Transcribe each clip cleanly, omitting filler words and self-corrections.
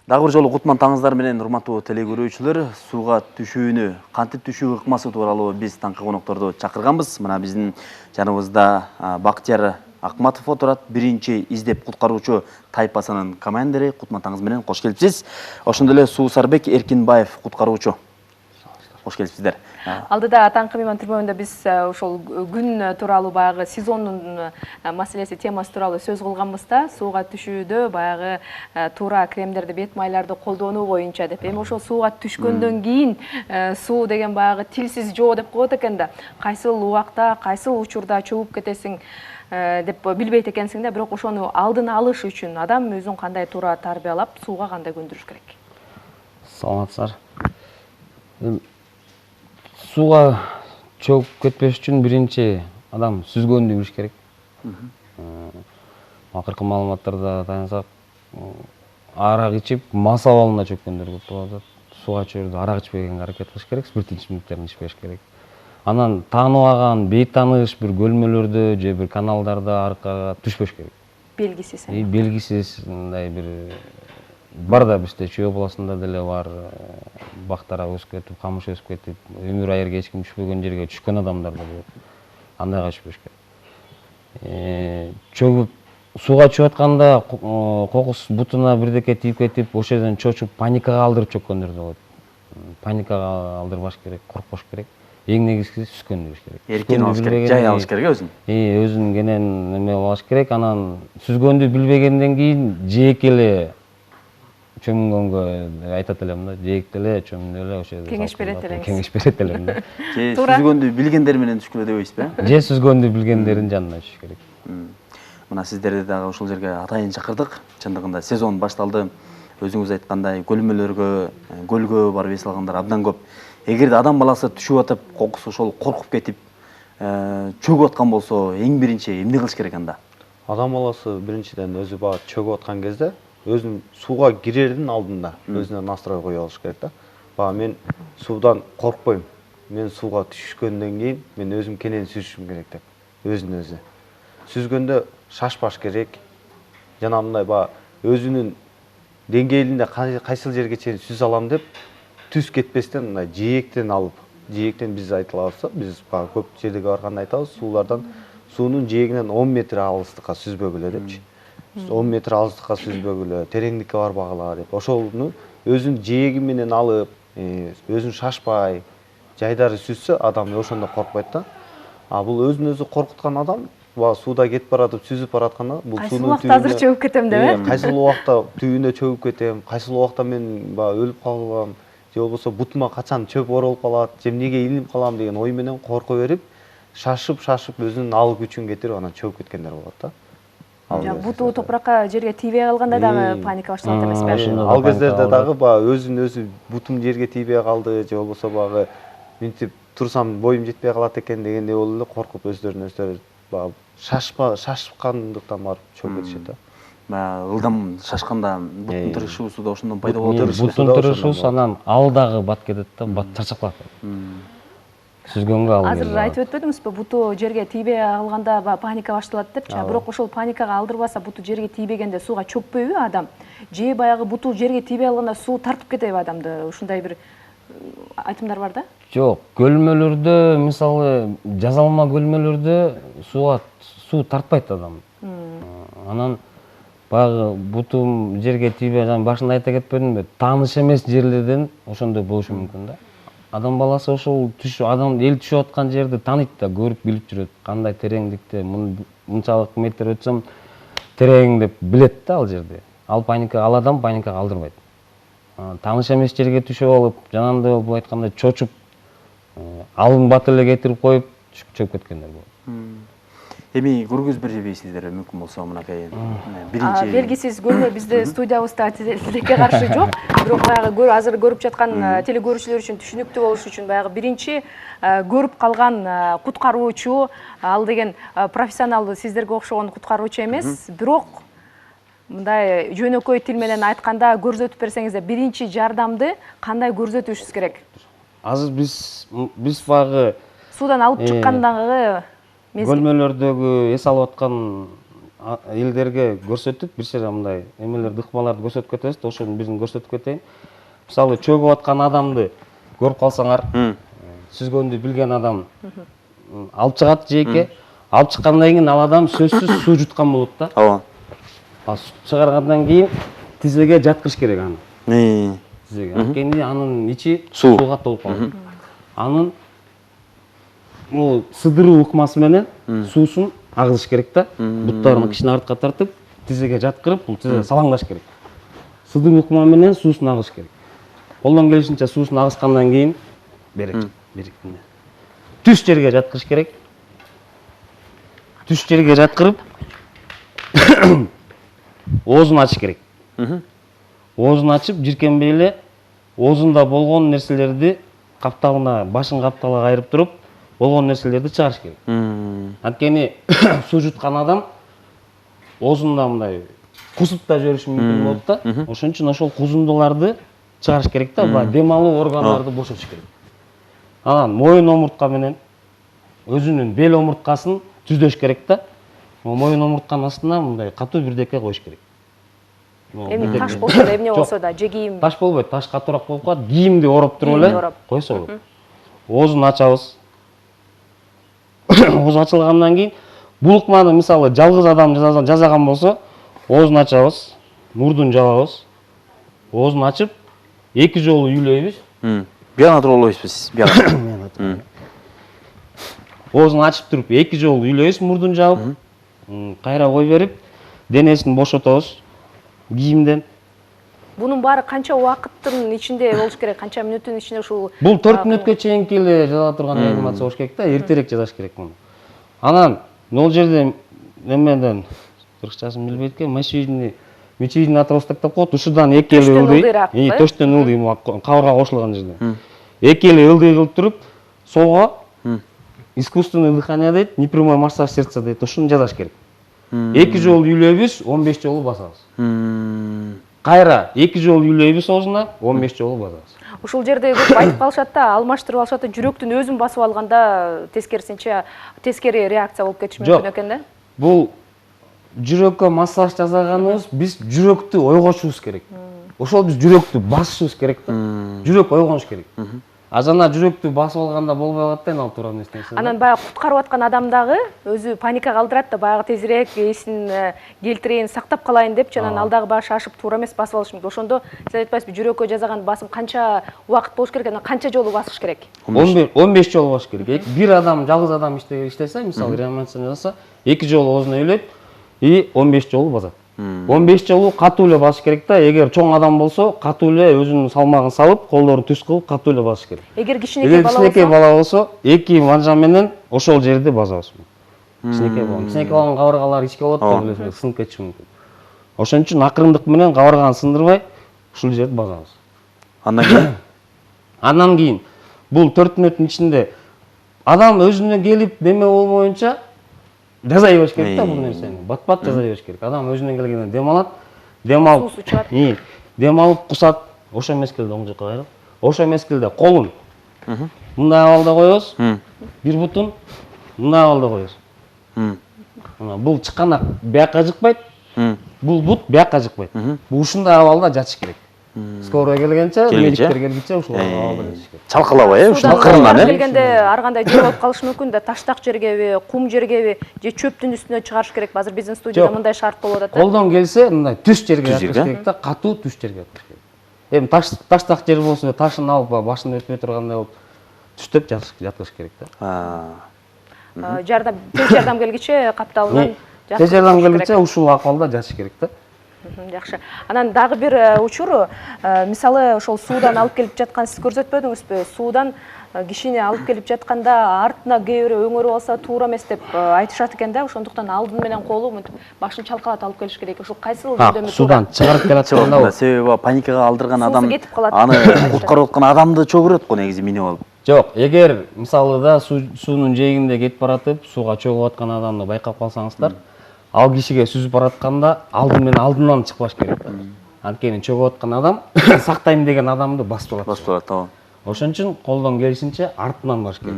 Дагы бир жолу кутман таңыңыздар менен урматтуу телекөрүүчүлөр, сууга түшүүнү, кантип түшүү ыкмасы тууралуу биз таңкы конокторду чакырганбыз. Мына биздин жаныбызда Бактияр Акматов отурат, биринчи издеп куткаруучу тайпасынын командири. Кутман таңыңыз менен кош келипсиз. Ошондой эле Суусарбек Эркинбаев куткаруучу. Кош келипсиздер. Алдыда таңкы мейман түрмөмүндө биз ошол күн тууралуу баягы сезондун маселеси темасы тууралуу сөз кылганбыз да, сууга түшүүдө баягы туура кремдерди, бет майларды колдонуу боюнча деп. Эми ошол сууга түшкөндөн кийин суу деген баягы тилсиз жоо деп коет экен да. Кайсыл убакта, кайсыл учурда чөгүп кетесиң деп билбейт экенсиң да, бирок ошону алдын алыш үчүн адам өзүн кандай туура тарбиялап, сууга кандай көндүрүш керек? Саламатсыздар. Сууга чөгүп кетпеш үчүн биринчи адам сүзгөндү билиш керек. Акыркы маалыматтарда таянсак, арак ичип, мас абалына чөккөндөр көп болуп атат. Сууга чөйрдө арак ичпегенге аракет кылыш керек, спирттин ичимдиктерин ичпеш керек. Анан тааныбаган, бейтааныш бир көлмөлөрдө же бир каналдарда аркага түшпөш керек. Белгисиз. Белгисиз мындай бир бар да бизде чүй областында деле бар, бактара өсүп кетип, камыш өсүп кетип, өмүр айырга эч ким түшпөгөн жерге түшкөн адамдар да болот. Андайга түшпөш керек. Чөгүп сууга чыгып атканда кокус бутуна бирдеке тийип кетип, ошол жерден чочуп, паникага алдырып чөккөндөр да болот. Паникага алдырбаш керек, коркпош керек. Эң негизгиси сүзгөндү билиш керек. Эркин алыш керек, жай алыш керек өзүн. Өзүн кенен эме алыш керек. Анан сүзгөндү билбегенден кийин жээк эле чөмүнгөнгө айтат элем да, жээкте эле чөмүндө эле ошол жерде кеңеш берет элеңиз. Кеңеш берет элем да. Же сүзгөндү билгендер менен түшкүлө дебейсизби? Же сүзгөндү билгендердин жанына түшүш керек. Мына сиздерди дагы ушул жерге атайын чакырдык. Чындыгында сезон башталды. Өзүңүз айткандай, көлмөлөргө, көлгө барып эс алгандар абдан көп. Эгерде адам баласы түшүп атып, кокусу ошол коркуп кетип, чөгүп аткан болсо, эң биринчи эмне кылыш керек анда? Адам баласы биринчиден өзү баа чөгүп аткан кезде өзүн сууга кирердин алдында өзүнө настрой кое алыш керек да. Баа мен суудан коркпойм. Мен сууга түшкөндөн кийин мен өзүм кенен сүзүшүм керек деп өзүн өзү. Сүзгөндө шашпаш керек. Жана мындай баа өзүнүн деңгээлинде кайсыл жерге чейин сүз алам деп түз кетпестен мындай жээктен алып, жээктен биз айтылабыз, биз баа көп жерге барганда айтабыз, суунун жээгинен 10 метр алыстыкка сүзбөгүлө депчи. 10 метр алыстыкка сүзбөгүлө, тереңдикке барбагыла деп. Ошону өзүн жээги менен алып, өзүн шашпай, жайдары сүзсө, адам ошондо коркпойт да. А бул өзүн өзү коркуткан адам, сууда кетип баратып, сүзүп баратканда, бул суунун түбүнө азыр чөгүп кетем деп, кайсыл убакта түбүнө чөгүп кетем, кайсыл убакта мен өлүп калам, же болбосо бутума качан чөп оролуп калат, же эмнеге илинип калам деген ой менен корко берип, шашып өзүнүн ал күчүн кетирип анан чөгүп кеткендер болот да. Буту топуракка жерге тийбей калганда дагы паника башталат эмеспи? Ал кездерде дагы өзүн өзү бутум жерге тийбей калды, же болбосо багы мынтип турсам боюм жетпей калат экен дегендей болуп эле коркуп өздөрүнө шашкандыктан барып чөгүп кетишет да. Ылдам шашканда буттун тырышуусу да ошондон пайда болот эмеспи? Буттун тырышуусу анан ал дагы бат кетет да, бат чарчап калат. Сүзгөнгө алып. Азыр айтып өтпөдүңүзбү, буту жерге тийбей калганда паника башталат депчи. Бирок ошол паникага алдырбаса, буту жерге тийбегенде сууга чөкпөйбү адам? Же баягы буту жерге тийбей калганда суу тартып кетеби адамды? Ушундай бир айтымдар бар да? Жок, көлмөлөрдө, мисалы, жазалма көлмөлөрдө суу тартпайт адам. Анан баягы бутум жерге тийбей, башында айта кетпедимби, тааныш эмес жерлерден ошондой болушу мүмкүн да. Адам баласы ошол эл түшүп аткан жерди тааныйт да, көрүп билип жүрөт. Кандай тереңдикте, мынчалык метр өтсөм терең деп билет да ал жерде. Ал адам паникага алдырбайт. Тааныш эмес жерге түшүп алып, жанагындай болуп айтканда чочуп, алын бат эле кетирип коюп, чөгүп кеткендер болот. Эми көргөзүп беребейсиздер мүмкүн болсо мынакей биринчи белгисиз көлмө бизде студиябызда тилекке каршы жок. Бирок баягы азыр көрүп жаткан телекөрүүчүлөр үчүн түшүнүктүү болуш үчүн баягы биринчи көрүп калган куткаруучу, ал деген профессионал сиздерге окшогон куткаруучу эмес, бирок мындай жөнөкөй тил менен айтканда көрсөтүп берсеңиздер, биринчи жардамды кандай көрсөтүшүбүз керек? Азыр биз багы суудан алып чыккандагы көлмөлөрдөгү эс алып аткан элдерге көрсөтүп бир сыйра мындай эмелерди ыкмаларды көрсөтүп кетебиз да ошону бирин көрсөтүп кетейин. Мисалы чөгүп аткан адамды көрүп калсаңар, сүзгөндү билген адам алып чыгат жээкке. Алып чыккандан кийин ал адам сөзсүз суу жуткан болот да. Ооба. Чыгаргандан кийин тизеге жаткырыш керек аны. Тизеге. Анткени анын ичи сууга толуп калат. Анын бул сыдыруу ыкмасы менен суусун агызыш керек да. Буттарын кичине артка тартып, тизеге жаткырып, бул тизе салаңдаш керек. Сыдыруу ыкма менен суусун агызыш керек. Колдон келишинче суусун агызгандан кийин түз жерге жаткырыш керек. Түз жерге жаткырып оозун ачыш керек. Оозун ачып, жиркенбей эле оозунда болгон нерселерди капталына, башын капталга кайрып туруп, болгон нерселерди чыгарыш керек. Анткени суу жуткан адам оозунда мындай кусуп да жибериши мүмкүн болот да. Ошон үчүн ошол кузундуларды чыгарыш керек да, баягы дем алуу органдарды бошотуш керек. Анан моюн омуртка менен өзүнүн бел омурткасын түздөш керек да. Моюн омуртканын астына мындай катуу бирдеке коюш керек. Эми таш болсо да, эмне болсо да, же кийим. Таш болбойт, таш катуураак болуп калат. Кийимди ороп туруп эле койсо болот. Оозун ачабыз. Ооз ачылгандан кийин бул ыкманы мисалы жалгыз адам жасаган болсо, оозун ачабыз, мурдун жабабыз. Оозун ачып, 2 жолу үйлөйбүз. Бияна туруп албайсызбы, бияна. Оозун ачып туруп 2 жолу үйлөйбүз, мурдун жабып, кайра кой берип, денесин бошотобуз кийимден. Бунун баары канча убакыттын ичинде болуш керек? Канча мүнөттүн ичинде ушул? Бул 4 мүнөткө чейинки эле жаза турган реанимация болуш керек да, эртерээк жазаш керек муну. Анан могул жерде немеден кыргызчасын билбейт экен, мечидин отросток деп коет. Ушудан 2 эле ылдый, төштөн ылдый кабырга кошулган жерде. 2 эле ылдый кылып туруп, солго искусственное дыхание дейт, непрямой массаж сердца дейт, ушуну жазаш керек. 2 жолу үйлөйбүз, 15 жолу басабыз. Кайра 2 жолу үйлөйбүз оозуна, 15 жолу басабыз. Ушул жерде көп айтып калышат да, алмаштырып алышат да, жүрөктүн өзүн басып алганда тескерисинче тескери реакция болуп кетиши мүмкүн экен да. Бул жүрөккө массаж жасаганыбыз биз жүрөктү ойготушубуз керек. Ошол биз жүрөктү басышыбыз керек да. Жүрөк ойгонуш керек. А жана жүрөктү басып алганда болбой калат да, ал туура эмес. Анан баягы куткарып аткан адамдагы өзү паника калтырат да, баягы тезирээк эсин келтирейин, сактап калайын деп, жанан алдагы баягы шашып туура эмес басып алышы мүмкүн. Ошондо сиз айтпайсызбы, жүрөккө жасаган басым канча убакыт болуш керек, анан канча жолу басыш керек? 15 жолу басыш керек. Бир адам, жалгыз адам иштесе, мисалы реанимация жасаса, 2 жолу оозуна үйлөйт и 15 жолу басат. 15 жолу катуу эле басыш керек да. Эгер чоң адам болсо, катуу эле өзүнүн салмагын салып, колдорун түз кылып, катуу эле басыш керек. Эгер кичинекей бала болсо, 2 манжа менен ошол жерди басабыз. Кичинекей болгон кабыргалар ичке болот да, билесиңер, сынып кетиши мүмкүн. Ошон үчүн акырындык менен кабырганы сындырбай, ушул жерди басабыз. Андан кийин бул 4 мүнөттүн ичинде адам өзүнө келип неме болбоюнча жаза ийбеш керек да, бул нерсени. Бат-бат жаза ийбеш керек. Адам өзүнөн келгенде дем алат, дем алып, дем алып кусат, ошо мезгилде оң жакка кайрылып, ошо мезгилде колун мындай абалда коебуз, бир бутун мындай абалда коебуз. Бул чыканак бияка жыкпайт, бул бут бияка жыкпайт. Бул ушундай абалда жатыш керек. Скорая келгенче, медиктер келгенче ушул абалда жатыш керек. Чалкалабай, ушул кырынан келгенде ар кандай жер болуп калышы мүмкүн да, таштак жергеби, кум жергеби, же чөптүн үстүнө чыгарыш керек. Азыр биздин студияда мындай шарт болуп атат. Колдон келсе, мындай түз жерге жатыш керек да, катуу түз жерге жатыш керек. Эми таштак жер болсо, ташын алып башын өтпөй тургандай болуп түштөп жатыш керек да. Жардам, тез жардам келгиче капталынан жатыш. Тез жардам келгиче ушул акыбалда жатыш керек да. Жакшы. Анан дагы бир учур, мисалы ошол суудан алып келип жаткан, сиз көрсөтпөдүңүзбү? Суудан кишини алып келип жатканда артына кээ бирөө өңөрүп алса туура эмес деп айтышат экен да. Ошондуктан алдын менен колу мынтип башын чалкалап алып келиш керек. Ошол кайсыл жөндөмү? Суудан чыгарып келатканда себеби паникага алдырган адам аны куткарып аткан адамды чөгүрөт го негизи минип алып. Жок, эгер мисалы да суунун жээгинде кетип баратып, сууга чөгүп аткан адамды байкап калсаңыздар, ал кишиге сүзүп баратканда алдынан чыкпаш керек. Анткени чөгүп аткан адам сактайм деген адамды басып алат. Басып алат, тоо. Ошон үчүн колдон келишинче артынан барыш керек.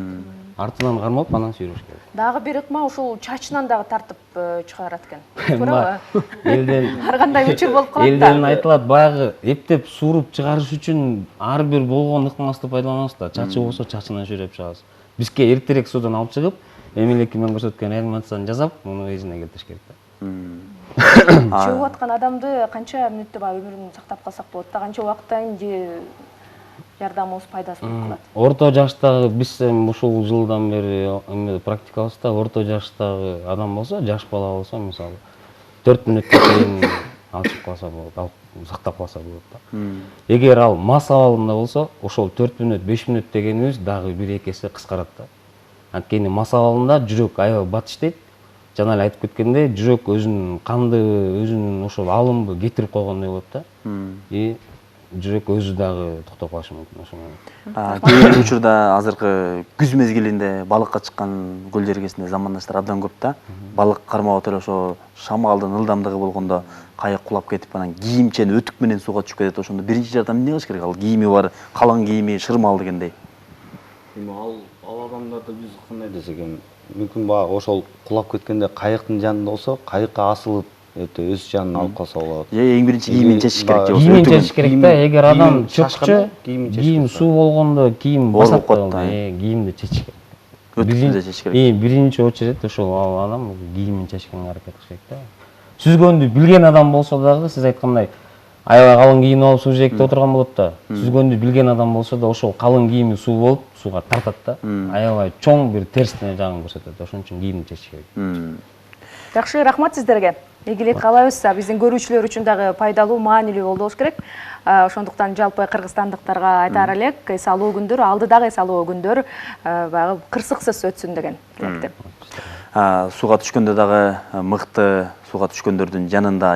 артынан кармап анан сүйрөш керек. Дагы бир ыкма ушул чачынан дагы тартып чыгарат экен. Туурабы? Элден Ар кандай учур болуп калат элден да. айтылат баягы эптеп сууруп чыгарыш үчүн ар бир болгон ыкмасты пайдаланабыз да. Чачы болсо чачынан сүйрөп чыгабыз. Бизге эртерээк суудан алып чыгып, эмелеки мен көрсөткөн анимацияны жасап, муну эзине келтириш керек да. Чөгүп аткан адамды канча мүнөттө баягы өмүрүн сактап калсак болот да, канча убакыттан жардамыбыз пайдасы болуп калат. Орто жаштагы биз ушул жылдан бери практикабыз да, орто жаштагы адам болсо, жаш бала болсо, мисалы 4 мүнөткө чейин алып калса болот, сактап калса болот да. Эгер ал мас абалында болсо, ошол 4 мүнөт, 5 мүнөт дегенибиз дагы 1-2 эсе кыскарат да. Анткени мас абалында жүрөк аябай бат иштейт. Жана эле айтып кеткендей, жүрөк өзүнүн канды, өзүнүн ошол алымды кетирип койгондой болот да. И жүрөк өзү дагы токтоп калышы мүмкүн ошондой. Кээ бир учурда азыркы күз мезгилинде балыкка чыккан көл жергесинде замандаштар абдан көп да. Балык кармап отуруп ошо шамалдын ылдамдыгы болгондо кайык кулап кетип анан кийимчен өтүк менен сууга түшүп кетет. Ошондо биринчи жардам эмне кылыш керек? Ал кийими бар, калың кийими, шырмал дегендей. Ал адамдарды биз кандай десек эми, мүмкүн баягы ошол кулап кеткенде кайыктын жанында болсо, кайыкка асылып өз жанын алып калса болот. Же эң биринчи кийимин чечиш керек же болсо Кийимин өтүгүн. чечиш керек да. Эгер адам чөкчө, кийимин кийим суу болгондо кийим Оор басат болуп да. калат, Кийимди чечиш керек. Өтүктү да чечиш керек. Биринчи очередь ошол адам кийимин чечкенге аракет кылыш керек да. Сүзгөндү билген адам болсо дагы, сиз айткандай, аябай калың кийим алып суу жээкте отурган болот да. Сүзгөндү билген адам болсо да ошол калың кийими суу болуп, сууга тартат да. Аябай чоң бир терстин жагын көрсөтөт. Ошон үчүн кийимди чечиш керек. Жакшы, рахмат сиздерге. Ийгилик каалайбыз. Биздин көрүүчүлөр үчүн дагы пайдалуу, маанилүү болду болуш керек. Ошондуктан жалпы кыргызстандыктарга айтаар элек, эс алуу күндөр, алдыдагы эс алуу күндөр баягы кырсыксыз өтсүн деген тилектем. Сууга түшкөндө дагы мыкты сууга түшкөндөрдүн жанында